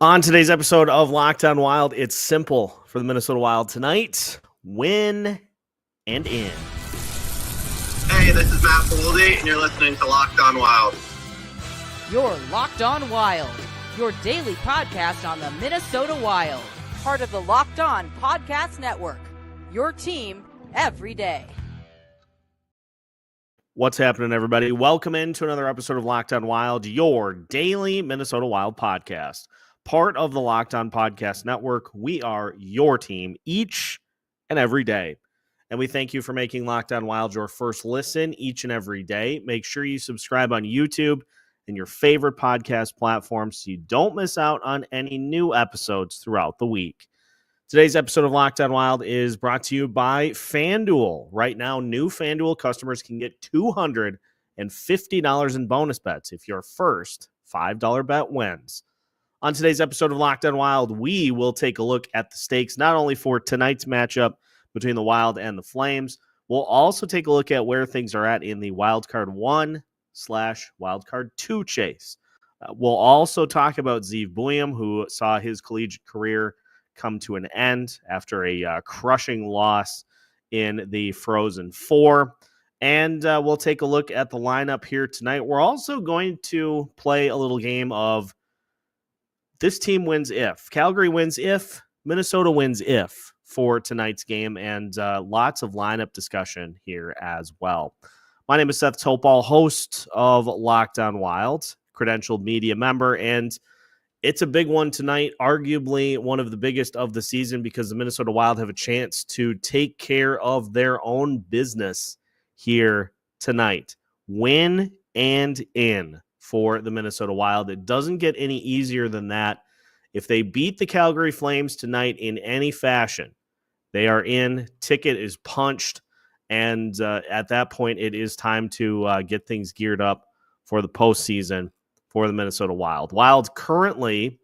On today's episode of Locked On Wild, it's simple for the Minnesota Wild tonight: win and in. Hey, this is Matt Boldy, and you're listening to Locked On Wild. You're Locked On Wild, your daily podcast on the Minnesota Wild. Part of the Locked On Podcast Network, your team every day. What's happening, everybody? Welcome into another episode of Locked On Wild, your daily Minnesota Wild podcast. Part of the Locked On Podcast Network. We are your team each and every day. And we thank you for making Locked On Wild your first listen each and every day. Make sure you subscribe on YouTube and your favorite podcast platforms so you don't miss out on any new episodes throughout the week. Today's episode of Locked On Wild is brought to you by FanDuel. Right now, new FanDuel customers can get $250 in bonus bets if your first $5 bet wins. On today's episode of Locked On Wild, we will take a look at the stakes, not only for tonight's matchup between the Wild and the Flames, we'll also take a look at where things are at in the Wildcard 1/Wildcard 2 chase. We'll also talk about Zeev Buium, who saw his collegiate career come to an end after a crushing loss in the Frozen Four. And we'll take a look at the lineup here tonight. We're also going to play a little game of this team wins if. Calgary wins if. Minnesota wins if for tonight's game, and lots of lineup discussion here as well. My name is Seth Toupal, host of Locked On Wild, credentialed media member, and it's a big one tonight, arguably one of the biggest of the season because the Minnesota Wild have a chance to take care of their own business here tonight. Win and in for the Minnesota Wild. It doesn't get any easier than that. If they beat the Calgary Flames tonight in any fashion, they are in, ticket is punched, and at that point, it is time to get things geared up for the postseason for the Minnesota Wild. Wild currently,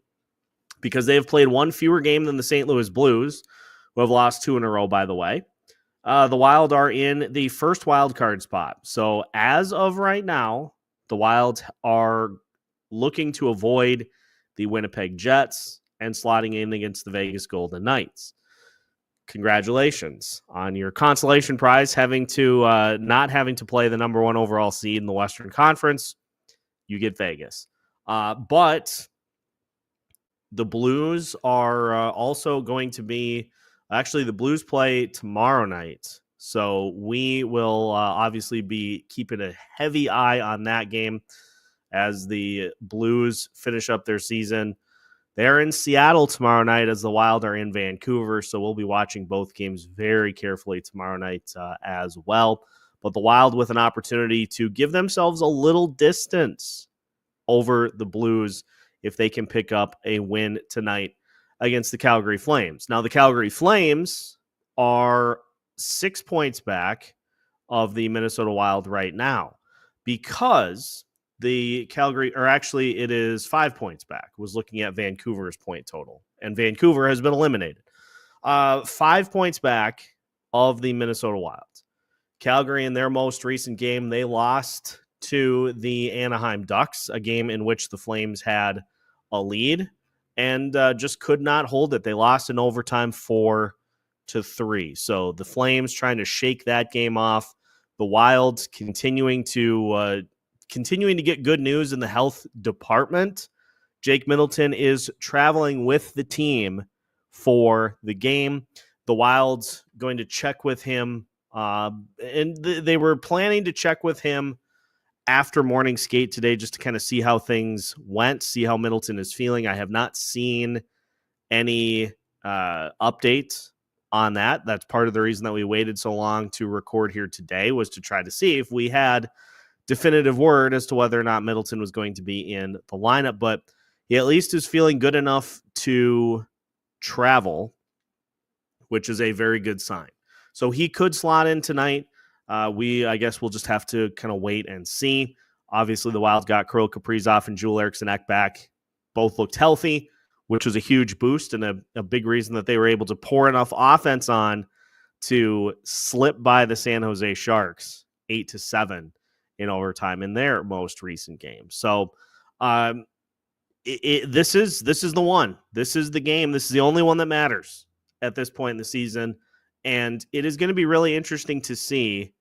because they have played one fewer game than the St. Louis Blues, who have lost 2 in a row, by the way, the Wild are in the first wild card spot. So as of right now, the Wild are looking to avoid the Winnipeg Jets and slotting in against the Vegas Golden Knights. Congratulations on your consolation prize, not having to play the number 1 overall seed in the Western Conference. You get Vegas. But the Blues are also going to be... Actually, the Blues play tomorrow night. So we will obviously be keeping a heavy eye on that game as the Blues finish up their season. They're in Seattle tomorrow night as the Wild are in Vancouver. So we'll be watching both games very carefully tomorrow night as well. But the Wild with an opportunity to give themselves a little distance over the Blues if they can pick up a win tonight against the Calgary Flames. Now, the Calgary Flames are 6 points back of the Minnesota Wild right now because the Calgary, or actually it is 5 points back, was looking at Vancouver's point total, and Vancouver has been eliminated. 5 points back of the Minnesota Wild. Calgary, in their most recent game, they lost to the Anaheim Ducks, a game in which the Flames had a lead and just could not hold it. They lost in overtime 4-3. So the Flames trying to shake that game off. The Wild continuing to get good news in the health department. Jake Middleton is traveling with the team for the game. The Wild's going to check with him, and they were planning to check with him after morning skate today just to kind of see how things went, see how Middleton is feeling. I have not seen any update on that. That's part of the reason that we waited so long to record here today, was to try to see if we had definitive word as to whether or not Middleton was going to be in the lineup. But he at least is feeling good enough to travel, which is a very good sign. So he could slot in tonight. I guess we'll just have to kind of wait and see. Obviously, the Wild got Kirill Kaprizov and Joel Eriksson back. Both looked healthy, which was a huge boost and a big reason that they were able to pour enough offense on to slip by the San Jose Sharks 8-7 in overtime in their most recent game. So this is the one. This is the game. This is the only one that matters at this point in the season. And it is going to be really interesting to see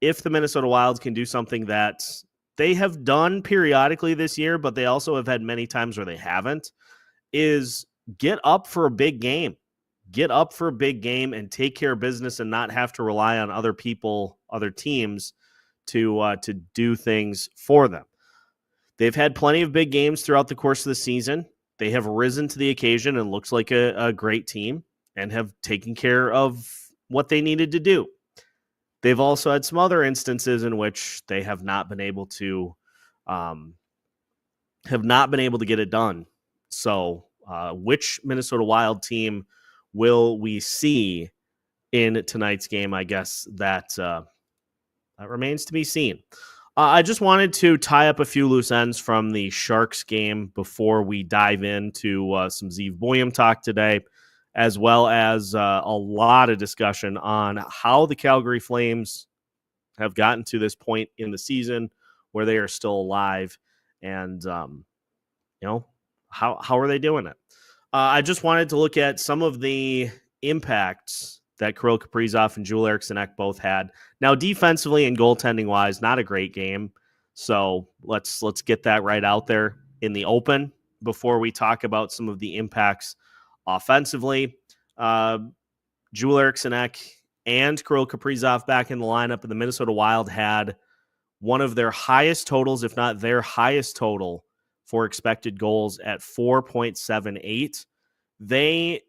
if the Minnesota Wild can do something that they have done periodically this year, but they also have had many times where they haven't, is get up for a big game. Get up for a big game and take care of business and not have to rely on other people, other teams to do things for them. They've had plenty of big games throughout the course of the season. They have risen to the occasion and looks like a great team and have taken care of what they needed to do. They've also had some other instances in which they have not been able to get it done. So, which Minnesota Wild team will we see in tonight's game? I guess that remains to be seen. I just wanted to tie up a few loose ends from the Sharks game before we dive into some Zeev Buium talk today, as well as a lot of discussion on how the Calgary Flames have gotten to this point in the season where they are still alive, and how are they doing it? I just wanted to look at some of the impacts that Kirill Kaprizov and Joel Eriksson both had. Now, defensively and goaltending wise, not a great game. So let's get that right out there in the open before we talk about some of the impacts offensively. Joel Eriksson and Kirill Kaprizov back in the lineup, and the Minnesota Wild had one of their highest totals, if not their highest total, for expected goals at 4.78. There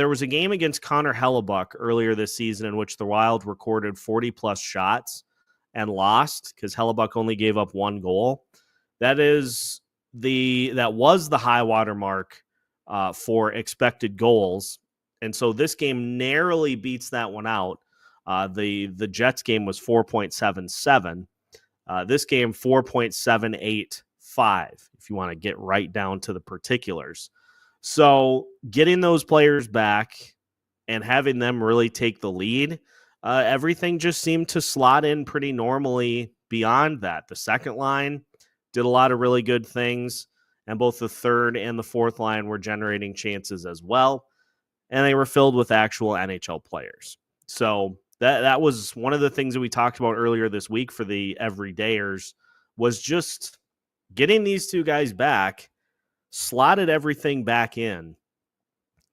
was a game against Connor Hellebuck earlier this season in which the Wild recorded 40-plus shots and lost because Hellebuck only gave up one goal. That was the high water mark for expected goals. And so this game narrowly beats that one out. The Jets game was 4.77. This game, 4.785, if you want to get right down to the particulars. So getting those players back and having them really take the lead, everything just seemed to slot in pretty normally beyond that. The second line did a lot of really good things, and both the third and the fourth line were generating chances as well, and they were filled with actual NHL players. So that was one of the things that we talked about earlier this week for the everydayers, was just getting these two guys back, slotted everything back in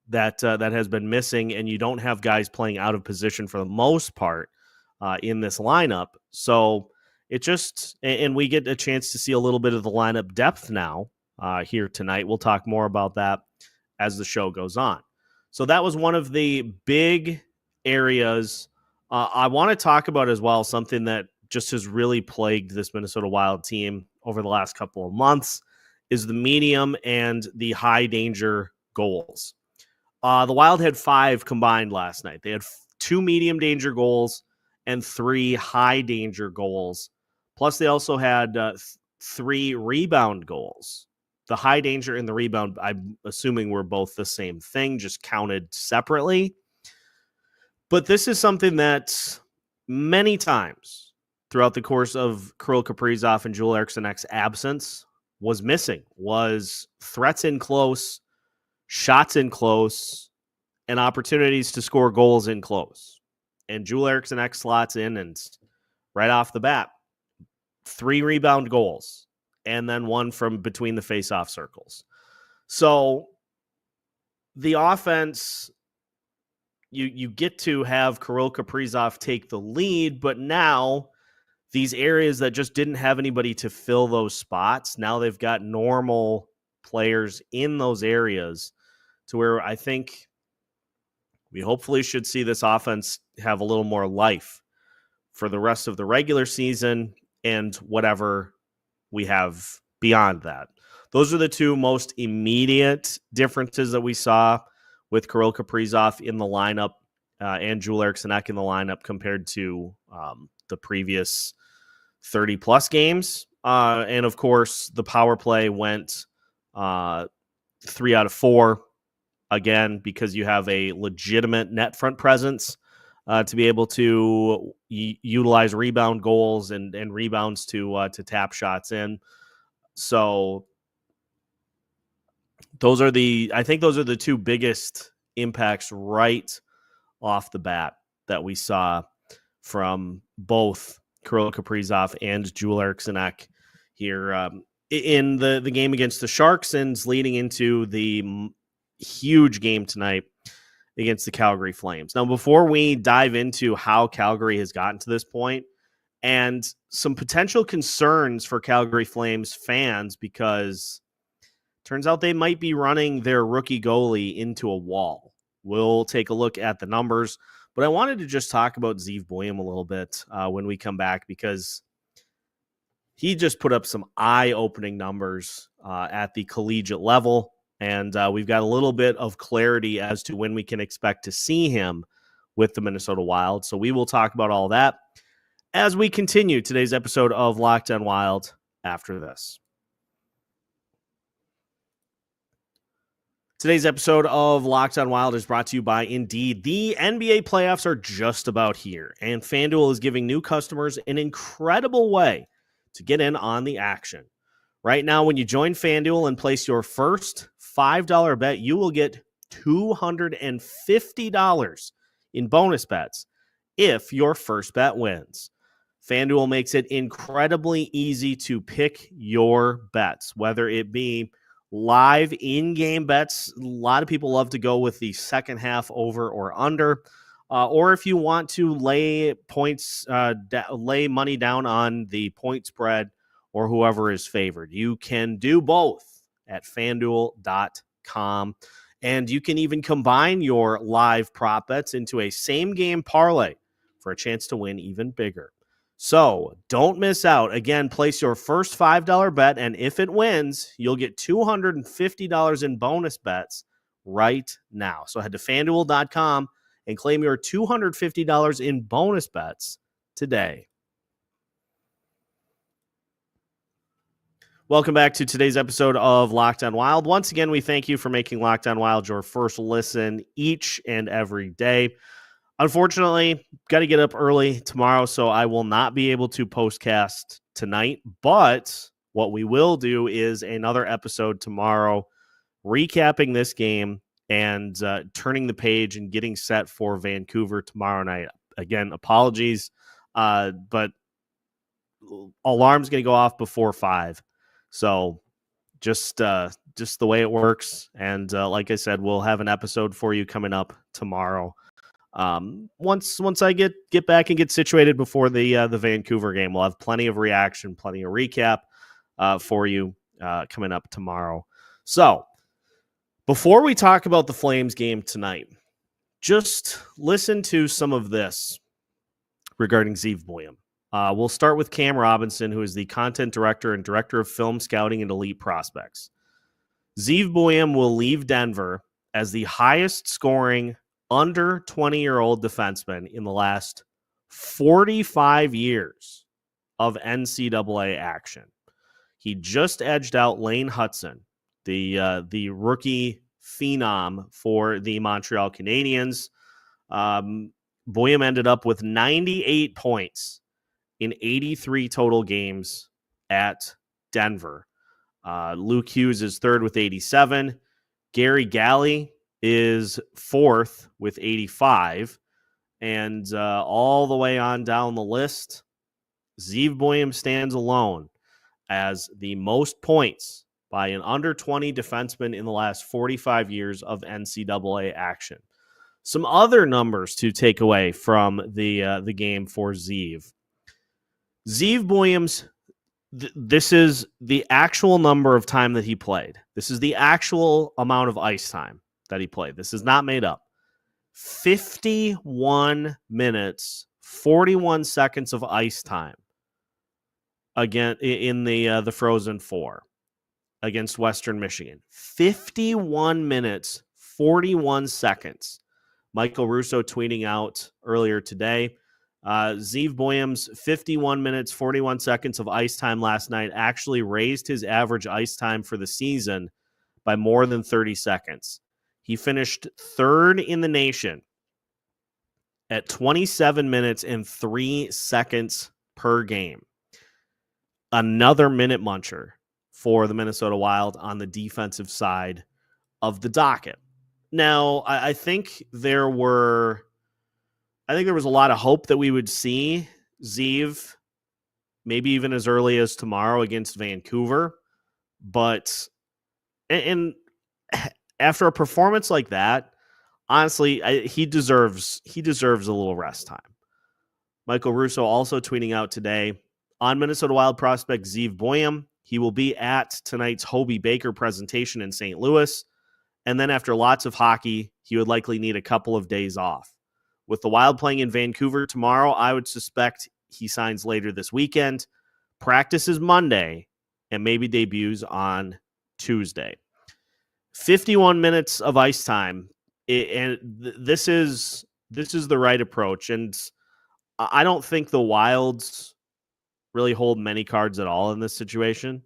that has been missing, and you don't have guys playing out of position for the most part in this lineup. So it just, and we get a chance to see a little bit of the lineup depth now here tonight. We'll talk more about that as the show goes on. So that was one of the big areas. I want to talk about as well something that just has really plagued this Minnesota Wild team over the last couple of months is the medium and the high danger goals. The Wild had 5 combined last night. They had 2 medium danger goals and 3 high danger goals. Plus, they also had 3 rebound goals. The high danger and the rebound, I'm assuming, were both the same thing, just counted separately. But this is something that many times throughout the course of Kirill Kaprizov and Joel Eriksson's absence was missing, was threats in close, shots in close, and opportunities to score goals in close. And Joel Eriksson slots in, and right off the bat, 3 rebound goals, and then 1 from between the face-off circles. So the offense, you get to have Kirill Kaprizov take the lead, but now these areas that just didn't have anybody to fill those spots, now they've got normal players in those areas to where I think we hopefully should see this offense have a little more life for the rest of the regular season and whatever we have beyond that. Those are the 2 most immediate differences that we saw with Kirill Kaprizov in the lineup and Joel Eriksson in the lineup compared to the previous 30-plus games. And, of course, the power play went 3 out of 4, again, because you have a legitimate net front presence to be able to utilize rebound goals and rebounds to tap shots in. So I think those are the two biggest impacts right off the bat that we saw from both Kirill Kaprizov and Joel Eriksson here in the game against the Sharks and leading into the huge game tonight against the Calgary Flames. Now, before we dive into how Calgary has gotten to this point and some potential concerns for Calgary Flames fans, because turns out they might be running their rookie goalie into a wall. We'll take a look at the numbers, but I wanted to just talk about Zeev Buium a little bit when we come back, because he just put up some eye-opening numbers at the collegiate level, and we've got a little bit of clarity as to when we can expect to see him with the Minnesota Wild. So we will talk about all that as we continue today's episode of Locked On Wild after this. Today's episode of Locked On Wild is brought to you by Indeed. The NBA playoffs are just about here, and FanDuel is giving new customers an incredible way to get in on the action. Right now, when you join FanDuel and place your first $5 bet, you will get $250 in bonus bets if your first bet wins. FanDuel makes it incredibly easy to pick your bets, whether it be live in-game bets. A lot of people love to go with the second half over or under, or if you want to lay lay money down on the point spread or whoever is favored. You can do both at FanDuel.com, and you can even combine your live prop bets into a same-game parlay for a chance to win even bigger. So don't miss out. Again, place your first $5 bet, and if it wins, you'll get $250 in bonus bets right now. So head to FanDuel.com and claim your $250 in bonus bets today. Welcome back to today's episode of Locked On Wild. Once again, we thank you for making Locked On Wild your first listen each and every day. Unfortunately, got to get up early tomorrow, so I will not be able to postcast tonight. But what we will do is another episode tomorrow, recapping this game and turning the page and getting set for Vancouver tomorrow night. Again, apologies, but alarm's going to go off before 5. So just the way it works. And like I said, we'll have an episode for you coming up tomorrow. Once I get back and get situated before the Vancouver game, we'll have plenty of reaction, plenty of recap for you coming up tomorrow. So before we talk about the Flames game tonight, just listen to some of this regarding Zeev Buium. We'll start with Cam Robinson, who is the content director and director of film scouting and elite prospects. Zeev Buium will leave Denver as the highest scoring under 20-year-old defenseman in the last 45 years of NCAA action. He just edged out Lane Hutson, the rookie phenom for the Montreal Canadiens. Buium ended up with 98 points in 83 total games at Denver. Luke Hughes is third with 87. Gary Galley is fourth with 85. And all the way on down the list, Zeev Buium stands alone as the most points by an under 20 defenseman in the last 45 years of NCAA action. Some other numbers to take away from the game for Zeev. Zeev Buium's, this is the actual number of time that he played. This is the actual amount of ice time that he played. This is not made up. 51 minutes, 41 seconds of ice time again in the Frozen Four against Western Michigan. 51 minutes, 41 seconds. Michael Russo tweeting out earlier today, Zeev Buium's 51 minutes, 41 seconds of ice time last night actually raised his average ice time for the season by more than 30 seconds. He finished third in the nation at 27 minutes and 3 seconds per game. Another minute muncher for the Minnesota Wild on the defensive side of the docket. Now, I think there was a lot of hope that we would see Zeev maybe even as early as tomorrow against Vancouver. But and after a performance like that, honestly, he deserves a little rest time. Michael Russo also tweeting out today on Minnesota Wild prospect Zeev Buium. He will be at tonight's Hobey Baker presentation in St. Louis. And then after lots of hockey, he would likely need a couple of days off. With the Wild playing in Vancouver tomorrow, I would suspect he signs later this weekend, practices Monday, and maybe debuts on Tuesday. 51 minutes of ice time. This is the right approach. And I don't think the Wilds really hold many cards at all in this situation.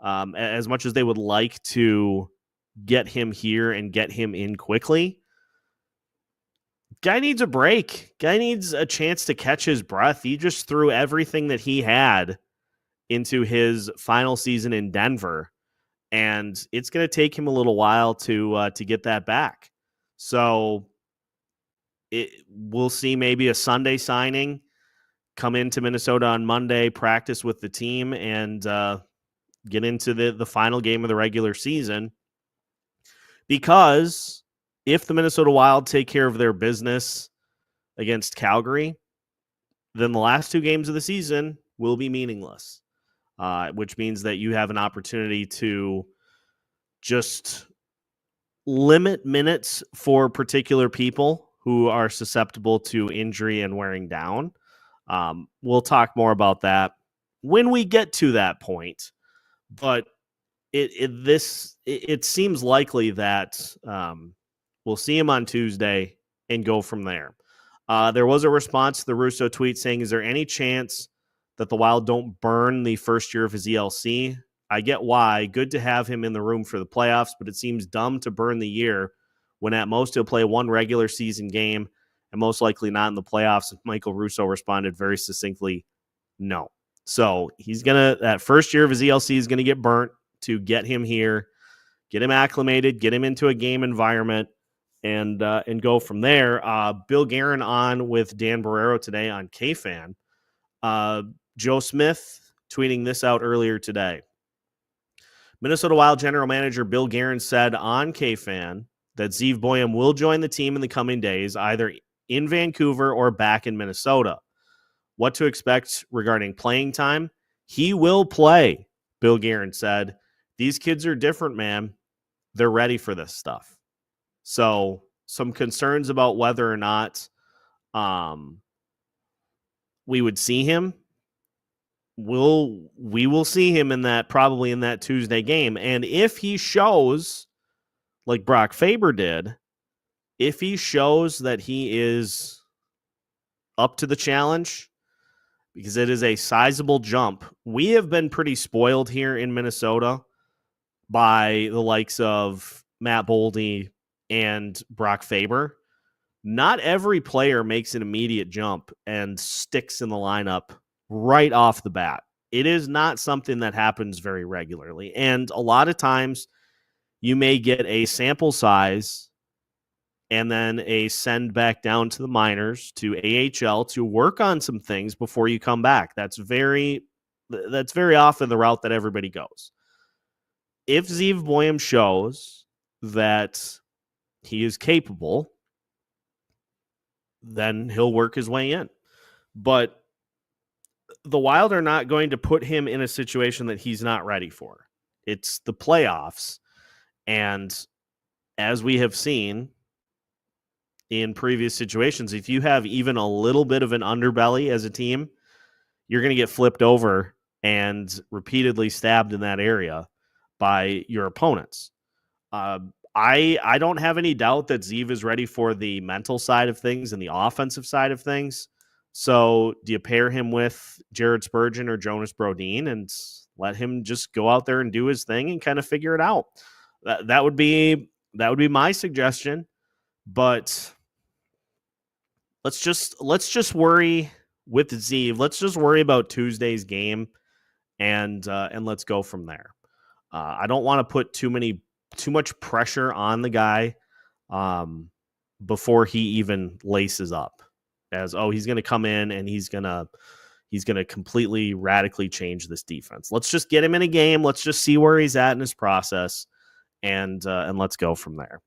As much as they would like to get him here and get him in quickly, guy needs a break. Guy needs a chance to catch his breath. He just threw everything that he had into his final season in Denver, and it's going to take him a little while to get that back. So we'll see maybe a Sunday signing, come into Minnesota on Monday, practice with the team, and get into the final game of the regular season. Because if the Minnesota Wild take care of their business against Calgary, then the last two games of the season will be meaningless, which means that you have an opportunity to just limit minutes for particular people who are susceptible to injury and wearing down. We'll talk more about that when we get to that point, but it seems likely that we'll see him on Tuesday and go from there. There was a response to the Russo tweet saying, is there any chance that the Wild don't burn the first year of his ELC? I get why. Good to have him in the room for the playoffs, but it seems dumb to burn the year when at most he'll play one regular season game and most likely not in the playoffs. Michael Russo responded very succinctly, no. So that first year of his ELC is going to get burnt to get him here, get him acclimated, get him into a game environment, and go from there. Bill Guerin on with Dan Barrero today on KFan. Joe Smith tweeting this out earlier today. Minnesota Wild general manager Bill Guerin said on KFan that Zeve Buham will join the team in the coming days, either in Vancouver or back in Minnesota. What to expect regarding playing time? He will play, Bill Guerin said. These kids are different, man. They're ready for this stuff. So some concerns about whether or not we would see him. We will see him probably in that Tuesday game. And if he shows, like Brock Faber did, if he shows that he is up to the challenge, because it is a sizable jump. We have been pretty spoiled here in Minnesota by the likes of Matt Boldy and Brock Faber. Not every player makes an immediate jump and sticks in the lineup right off the bat. It is not something that happens very regularly. And a lot of times you may get a sample size and then a send back down to the minors, to AHL, to work on some things before you come back. That's very often the route that everybody goes. If Zeve Buham shows that he is capable, then he'll work his way in. But the Wild are not going to put him in a situation that he's not ready for. It's the playoffs. And as we have seen in previous situations, if you have even a little bit of an underbelly as a team, you're going to get flipped over and repeatedly stabbed in that area by your opponents. I don't have any doubt that Zeve is ready for the mental side of things and the offensive side of things. So do you pair him with Jared Spurgeon or Jonas Brodin and let him just go out there and do his thing and kind of figure it out? That would be my suggestion. But let's just worry with Zeve. Let's just worry about Tuesday's game and let's go from there. I don't want to put too much pressure on the guy before he even laces up. As he's going to come in and he's going to completely radically change this defense. Let's just get him in a game. Let's just see where he's at in his process, and let's go from there.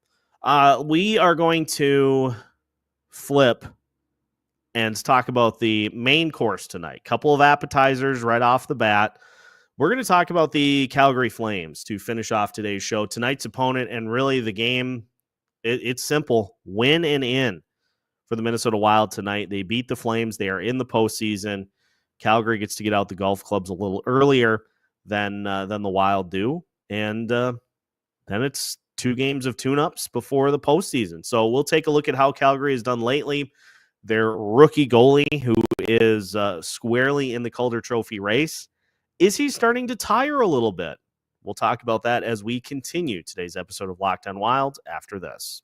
We are going to flip and talk about the main course tonight. Couple of appetizers right off the bat. We're going to talk about the Calgary Flames to finish off today's show. Tonight's opponent, and really the game, it's simple. Win and in for the Minnesota Wild tonight. They beat the Flames. They are in the postseason. Calgary gets to get out the golf clubs a little earlier than the Wild do. And then it's 2 games of tune-ups before the postseason. So we'll take a look at how Calgary has done lately. Their rookie goalie, who is squarely in the Calder Trophy race, is he starting to tire a little bit? We'll talk about that as we continue today's episode of Locked On Wild after this.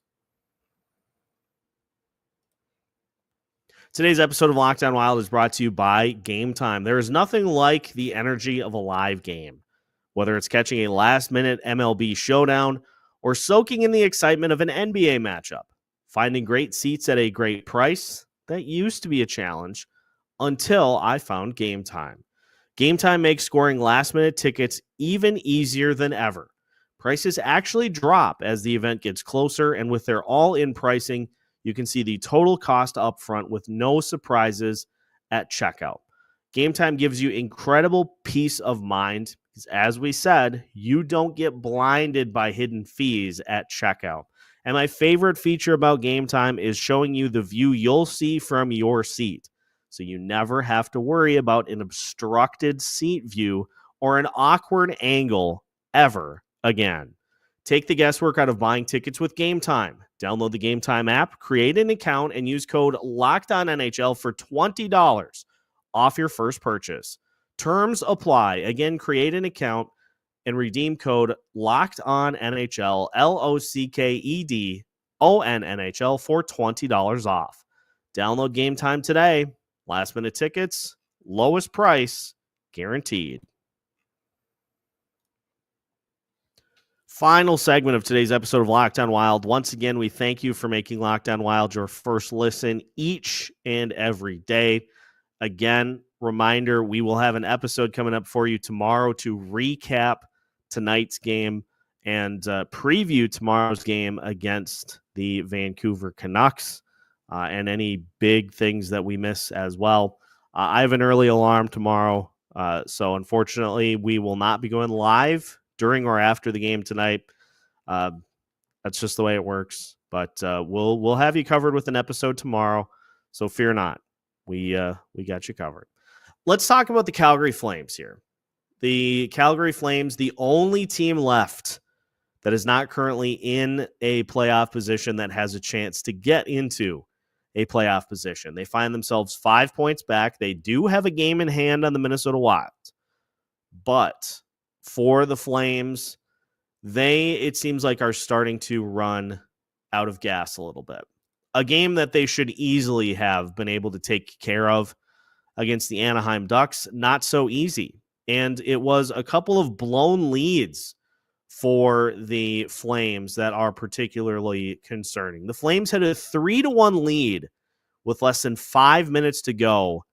Today's episode of Locked On Wild is brought to you by Game Time. There is nothing like the energy of a live game, whether it's catching a last-minute MLB showdown or soaking in the excitement of an NBA matchup. Finding great seats at a great price, that used to be a challenge until I found Game Time. Game Time makes scoring last-minute tickets even easier than ever. Prices actually drop as the event gets closer, and with their all-in pricing, you can see the total cost up front with no surprises at checkout. Game Time gives you incredible peace of mind because, as we said, you don't get blinded by hidden fees at checkout. And my favorite feature about Game Time is showing you the view you'll see from your seat. So you never have to worry about an obstructed seat view or an awkward angle ever again. Take the guesswork out of buying tickets with Game Time. Download the Game Time app, create an account, and use code LOCKEDONNHL for $20 off your first purchase. Terms apply. Again, create an account and redeem code LOCKEDONNHL, LOCKEDONNHL for $20 off. Download Game Time today. Last minute tickets, lowest price, guaranteed. Final segment of today's episode of Locked On Wild. Once again, we thank you for making Locked On Wild your first listen each and every day. Again, reminder, we will have an episode coming up for you tomorrow to recap tonight's game and preview tomorrow's game against the Vancouver Canucks and any big things that we miss as well. I have an early alarm tomorrow, so unfortunately, we will not be going live during or after the game tonight. That's just the way it works. But we'll have you covered with an episode tomorrow, so fear not. We got you covered. Let's talk about the Calgary Flames here. The Calgary Flames, the only team left that is not currently in a playoff position that has a chance to get into a playoff position. They find themselves 5 points back. They do have a game in hand on the Minnesota Wild. But for the Flames, it seems like, are starting to run out of gas a little bit. A game that they should easily have been able to take care of against the Anaheim Ducks, not so easy. And it was a couple of blown leads for the Flames that are particularly concerning. The Flames had a 3-1 lead with less than 5 minutes to go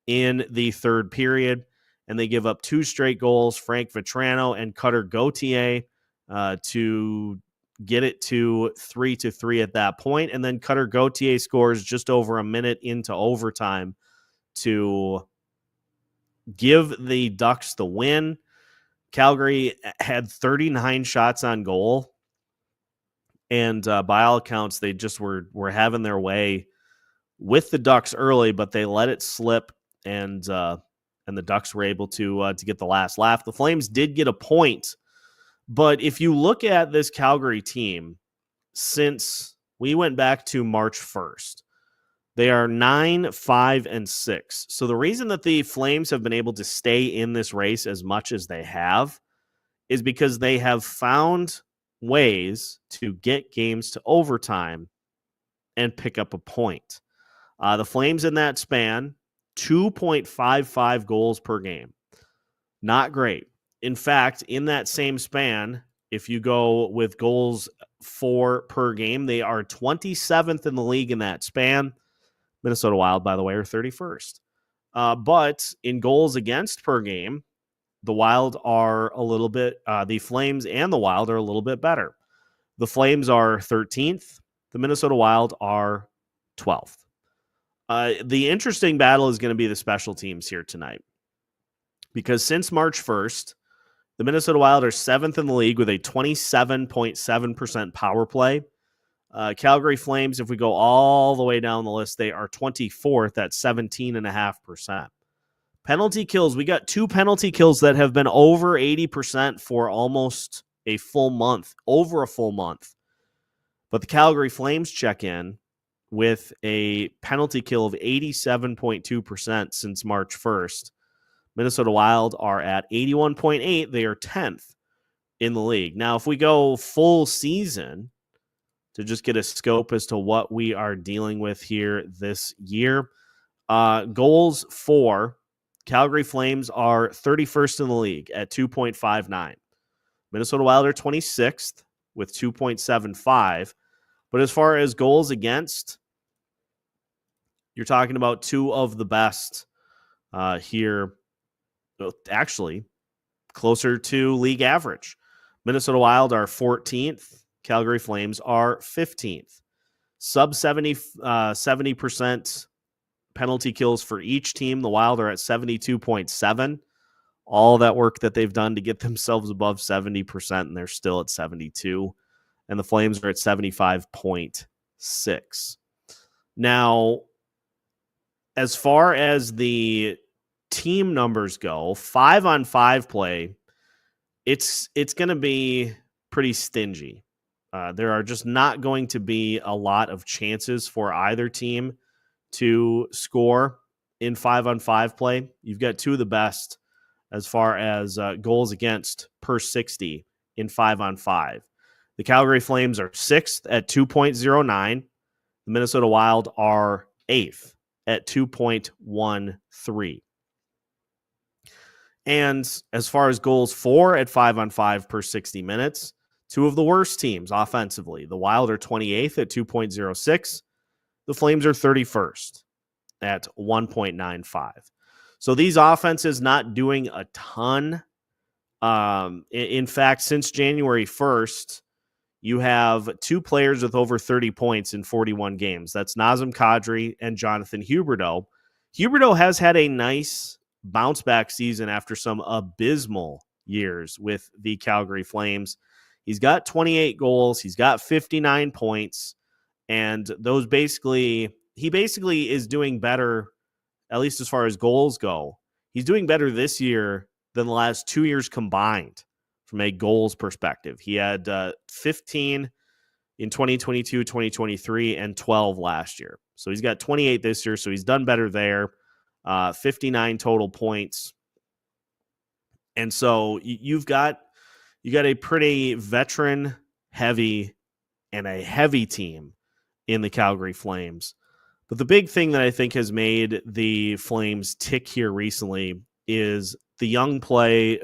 in the third period, and they give up 2 straight goals, Frank Vatrano and Cutter Gauthier, to get it to 3-3 at that point. And then Cutter Gauthier scores just over a minute into overtime to give the Ducks the win. Calgary had 39 shots on goal, and by all accounts, they just were having their way with the Ducks early, but they let it slip, and the Ducks were able to get the last laugh. The Flames did get a point, but if you look at this Calgary team, since we went back to March 1st, they are 9-5-6. So the reason that the Flames have been able to stay in this race as much as they have is because they have found ways to get games to overtime and pick up a point. The Flames in that span, 2.55 goals per game. Not great. in fact, in that same span, if you go with goals for per game, they are 27th in the league in that span. Minnesota Wild, by the way, are 31st. But in goals against per game, the Wild are a little bit, the Flames and the Wild are a little bit better. The Flames are 13th. The Minnesota Wild are 12th. The interesting battle is going to be the special teams here tonight. Because since March 1st, the Minnesota Wild are 7th in the league with a 27.7% power play. Calgary Flames, if we go all the way down the list, they are 24th at 17.5%. Penalty kills, we got 2 penalty kills that have been over 80% for almost a full month, over a full month. But the Calgary Flames check in with a penalty kill of 87.2% since March 1st. Minnesota Wild are at 81.8. They are 10th in the league. Now, if we go full season to just get a scope as to what we are dealing with here this year, goals for Calgary Flames are 31st in the league at 2.59. Minnesota Wild are 26th with 2.75. But as far as goals against, you're talking about 2 of the best here. Actually, closer to league average. Minnesota Wild are 14th. Calgary Flames are 15th. Sub 70% penalty kills for each team. The Wild are at 72.7. All that work that they've done to get themselves above 70%, and they're still at 72. And the Flames are at 75.6. Now, as far as the team numbers go, 5-on-5 play, it's going to be pretty stingy. There are just not going to be a lot of chances for either team to score in 5-on-5 play. You've got 2 of the best as far as goals against per 60 in 5-on-5. The Calgary Flames are 6th at 2.09. The Minnesota Wild are 8th at 2.13. And as far as goals for at 5-on-5 per 60 minutes, 2 of the worst teams offensively. The Wild are 28th at 2.06. The Flames are 31st at 1.95. So these offenses not doing a ton. In fact, since January 1st, you have 2 players with over 30 points in 41 games. That's Nazem Kadri and Jonathan Huberdeau. Huberdeau has had a nice bounce back season after some abysmal years with the Calgary Flames. He's got 28 goals. He's got 59 points. And he basically is doing better, at least as far as goals go. He's doing better this year than the last 2 years combined from a goals perspective. He had 15 in 2022, 2023, and 12 last year. So he's got 28 this year, so he's done better there. 59 total points. And so you got a pretty veteran heavy and a heavy team in the Calgary Flames. But the big thing that I think has made the Flames tick here recently is the play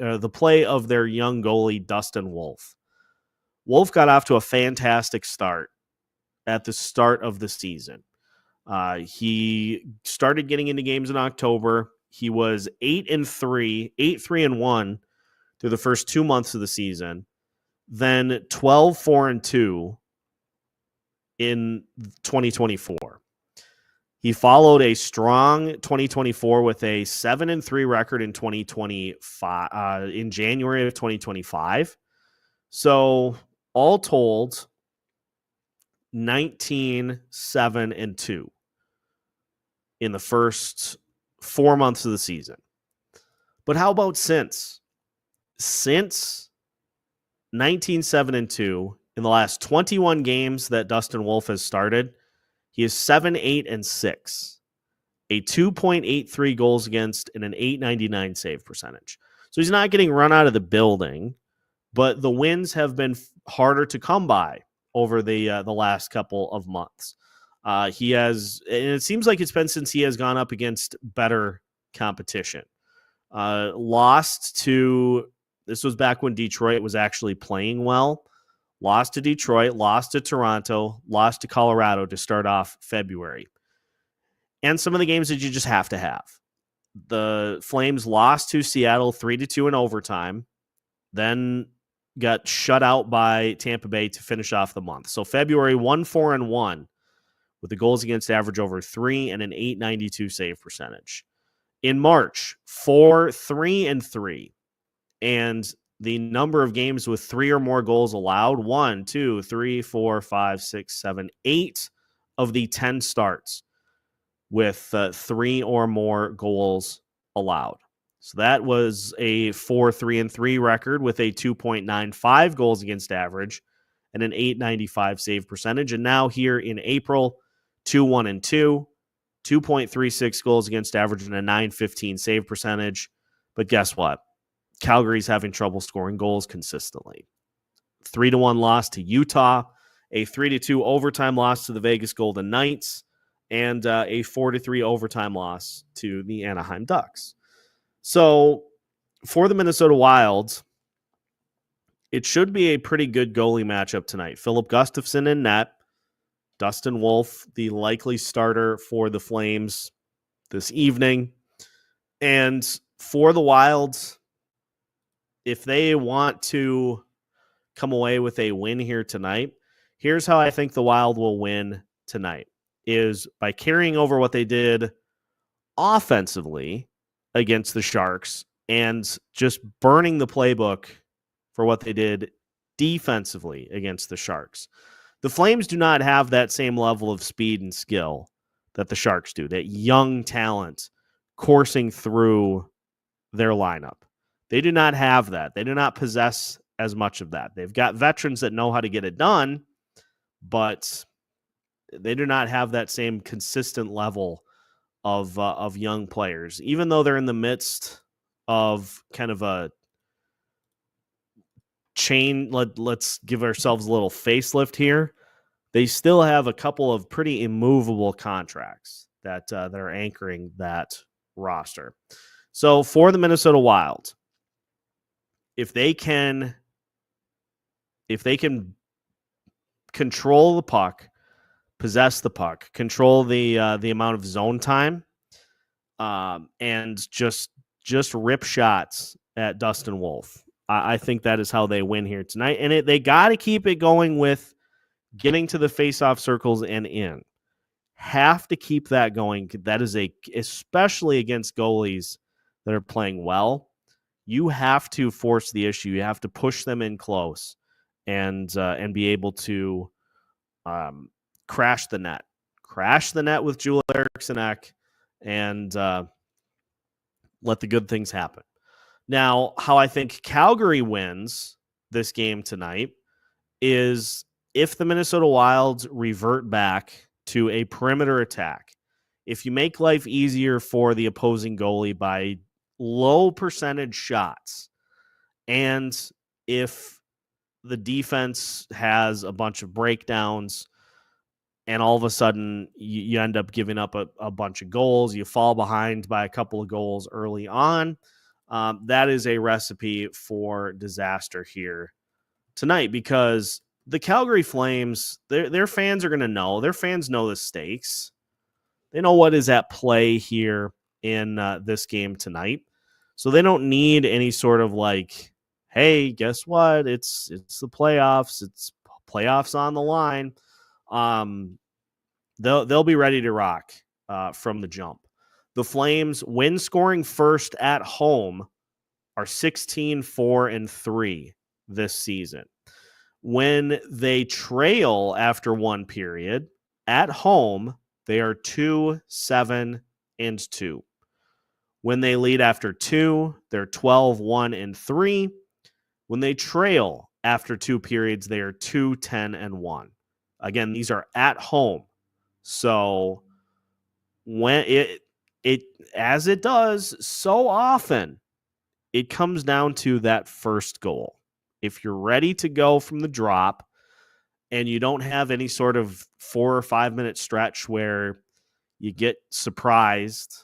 of their young goalie, Dustin Wolf. Wolf got off to a fantastic start at the start of the season. He started getting into games in October. He was 8-3-1 through the first 2 months of the season. Then 12-4-2 in 2024. He followed a strong 2024 with a 7-3 record in 2025 in January of 2025. So all told, 19-7-2 in the first 4 months of the season. But how about since 19-7-2, in the last 21 games that Dustin Wolf has started, he is 7-8-6, a 2.83 goals against and an 899 save percentage. So he's not getting run out of the building, but the wins have been harder to come by over the last couple of months. He has, and it seems like it's been since he has gone up against better competition. Lost to This was back when Detroit was actually playing well. Lost to Detroit, lost to Toronto, lost to Colorado to start off February. And some of the games that you just have to have. The Flames lost to Seattle 3-2 in overtime, then got shut out by Tampa Bay to finish off the month. So February 1-4-1 with the goals against average over 3 and an .892 save percentage. In March, 4-3-3. And the number of games with 3 or more goals allowed, 1, 2, 3, 4, 5, 6, 7, 8 of the 10 starts with 3 or more goals allowed. So that was a 4-3-3 record with a 2.95 goals against average and an .895 save percentage. And now here in April, 2-1-2, 2.36 goals against average and a .915 save percentage. But guess what? Calgary's having trouble scoring goals consistently. 3-1 loss to Utah, a 3-2 overtime loss to the Vegas Golden Knights, and a 4-3 overtime loss to the Anaheim Ducks. So for the Minnesota Wild, it should be a pretty good goalie matchup tonight. Philip Gustafsson in net, Dustin Wolf, the likely starter for the Flames this evening. And for the Wild, if they want to come away with a win here tonight, here's how I think the Wild will win tonight, is by carrying over what they did offensively against the Sharks and just burning the playbook for what they did defensively against the Sharks. The Flames do not have that same level of speed and skill that the Sharks do, that young talent coursing through their lineup. They do not have that. They do not possess as much of that. They've got veterans that know how to get it done, but they do not have that same consistent level of young players. Even though they're in the midst of kind of a chain, let's give ourselves a little facelift here, they still have a couple of pretty immovable contracts that are anchoring that roster. So for the Minnesota Wild, if they can control the puck, possess the puck, control the amount of zone time, and just rip shots at Dustin Wolf, I think that is how they win here tonight. And they got to keep it going with getting to the faceoff circles and in. Have to keep that going. That is especially against goalies that are playing well. You have to force the issue. You have to push them in close and be able to crash the net. Crash the net with Joel Eriksson and let the good things happen. Now, how I think Calgary wins this game tonight is if the Minnesota Wild revert back to a perimeter attack. If you make life easier for the opposing goalie by low percentage shots, and if the defense has a bunch of breakdowns and all of a sudden you end up giving up a bunch of goals, you fall behind by a couple of goals early on, that is a recipe for disaster here tonight, because the Calgary Flames, their fans are going to know. Their fans know the stakes. They know what is at play here in this game tonight. So they don't need any sort of like, hey, guess what? It's the playoffs. It's playoffs on the line. They'll be ready to rock from the jump. The Flames, when scoring first at home, are 16-4-3 this season. When they trail after one period at home, they are 2-7-2. When they lead after two, they're 12-1-3. When they trail after two periods, they are 2-10-1. Again, these are at home. So when it as it does so often, it comes down to that first goal. If you're ready to go from the drop and you don't have any sort of 4 or 5 minute stretch where you get surprised,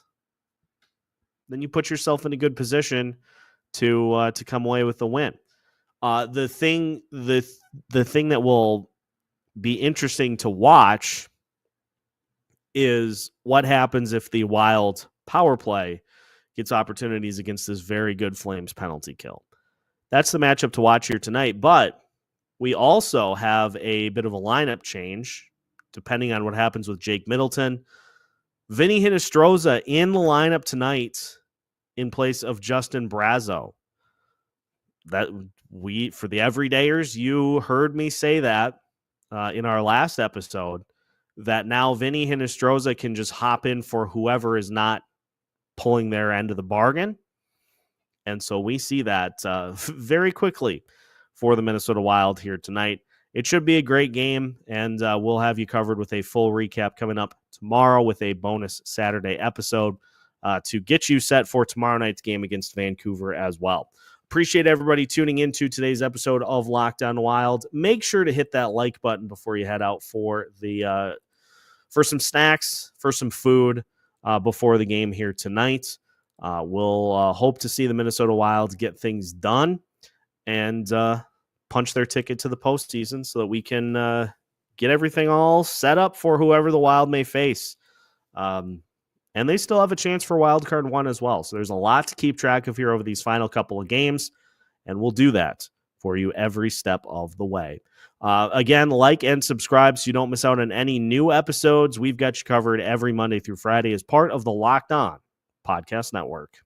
then you put yourself in a good position to come away with the win. The thing that will be interesting to watch is what happens if the Wild power play gets opportunities against this very good Flames penalty kill. That's the matchup to watch here tonight, but we also have a bit of a lineup change depending on what happens with Jake Middleton. Vinny Hinostroza in the lineup tonight in place of Justin Brazeau. That for the everydayers, you heard me say that in our last episode, that now Vinny Hinostroza can just hop in for whoever is not pulling their end of the bargain. And so we see that very quickly for the Minnesota Wild here tonight. It should be a great game, and we'll have you covered with a full recap coming up tomorrow with a bonus Saturday episode to get you set for tomorrow night's game against Vancouver as well. Appreciate everybody tuning into today's episode of Locked On Wild. Make sure to hit that like button before you head out for the for some snacks, for some food before the game here tonight. We'll hope to see the Minnesota Wild get things done and punch their ticket to the postseason so that we can get everything all set up for whoever the Wild may face. And they still have a chance for Wild Card 1 as well. So there's a lot to keep track of here over these final couple of games, and we'll do that for you every step of the way. Again, like and subscribe so you don't miss out on any new episodes. We've got you covered every Monday through Friday as part of the Locked On Podcast Network.